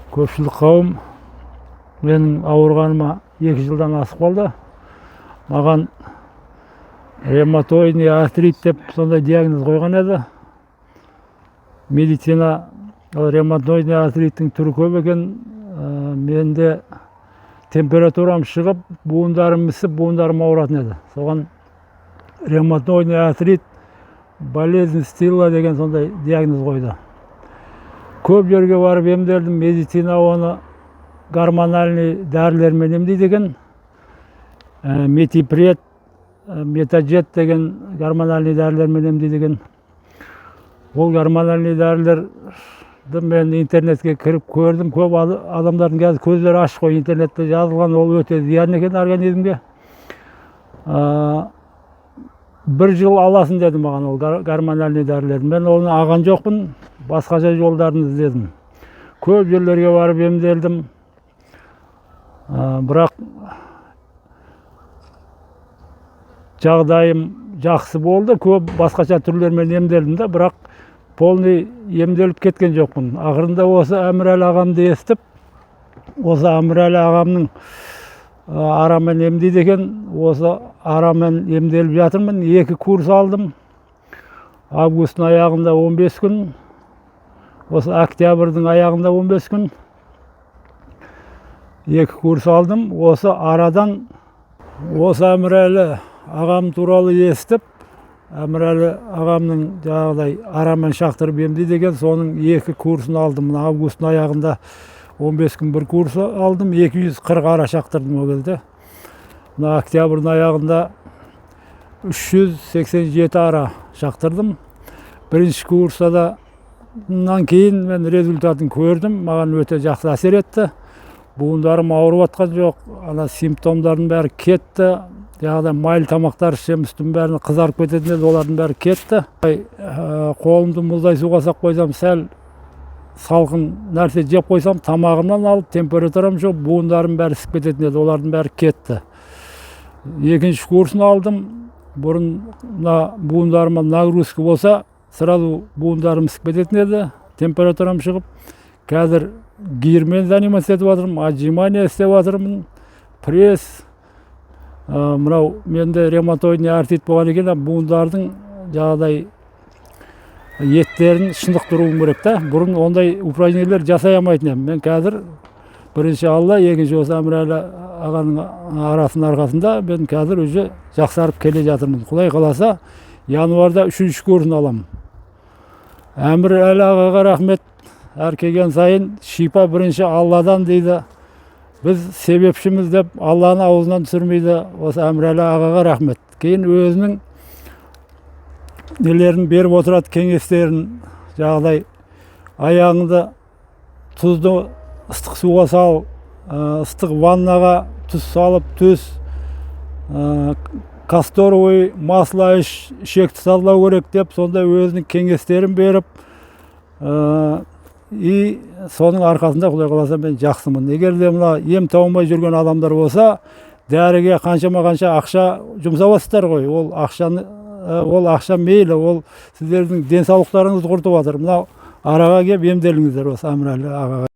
Көпшілік қауым менің ауырғаныма 2 жылдан асып қалды. Маған ревматоидный артрит деп сондай диагноз қойған еді. Медицина ревматоидный артриттің түрі көп екен. Менде температурам шығып, буындарым ісіп, буындарым ауыратын еді. Соған ревматоидный артрит, болезнь Стилла деген сондай диагноз қойды. Көп жерге барып емделдім, медицина оны гормональный дәрілермен емдейді екен. Метипред, метаджет деген гормональный дәрілермен емдейді екен. Ол гормональный дәрілерді мен интернетке кіріп көрдім. Көп адамдардың қазір көздері ашық қой, интернетте жазылған, ол өте зиян екен организмге. 1 жыл аласын деді маған ол гормональный дәрілерді. Мен оны алған жоқпын, басқаша жолдарын іздедім. Көп жерлерге барып емделдім. Бірақ жағдайым жақсы болды. Көп басқаша түрлермен емделдім да, бірақ полный емделіп кеткен жоқпын. Ақырында осы Әмірәлі ағамды естіп, осы Әмірәлі ағамның арамен емдейді екен. Осы арамен емделіп жатырмын. 2 курс алдым. Августтың аяғында 15 күн. Осы октябрьдің аяғында 15 күн. 2 курс алдым. Осы арадан осы Әмірәлі ағам туралы естіп, Әмірәлі ағамның жағдай арамен шақтырып емдейді деген, соның 2 курсын алдым. Августтың аяғында 15 күн 1 курс алдым, 240 ара шақтырдым ол кезде. Октябрьдің аяғында 387 ара шақтырдым. Бірінші курсадан кейін мен результатын көрдім, маған өте жақсы әсер етті. Буындарым ауырып атқан жоқ, симптомдардың бәрі кетті. Яғни майл тамақтар ішем, үстім бәрін қызарып кететін еді, олардың бәрі кетті. Қолымды мұздай суға сап қойсам, сәл салқын нәрсе жеп қойсам, тамағымнан алып, температурам жоқ, буындарым бәрі ісіп кететін еді, олардың бәрі кетті. 2-ші курсын алдым. Бұрын буындарыма нагрузка болса, сразу буындарым ісіп кететін еді, температурам шығып. Қазір гирмен заниматься етіп жатырмын, отжимание істеп жатырмын, пресс. Мынау менде ревматоидный артрит болған екен, буындардың жағдай еттерін шынықтыруым керек та. Бұрын ондай упражнениелер жасай алмайтын едім. Мен қазір бірінші Алла, екінші осы Әмірәлі ағаның арасының арқасында мен қазір уже жақсарып келе жатырмын. Құдай қаласа, январда 3-ші курсын аламын. Әмірәлі ағаға рахмет. Әр келген сайын шипа бірінші Алладан дейді. Біз себепшіміз деп Алланы аузынан түсірмейді. Осы Әмірәлі ағаға рахмет. Кейін өзінің нелерін беріп отырады, кеңестерін, жағдай аяғыңды тұзды ыстық суға сал, ыстық ваннаға тұз салып, касторовый масло іш, ішекті саздау керек деп, сонда өзінің кеңестерін беріп, соның арқасында Құдай қаласа мен жақсымын. Егер де мына ем тауылмай жүрген адамдар болса, дәріге қаншама ақша жұмсаватсыздар ғой. Ол ақша мейлі, ол сіздердің денсаулықтарыңызды құртып жатыр. Мына араға келіп емделіңіздер осы Әмірәлі ағаға.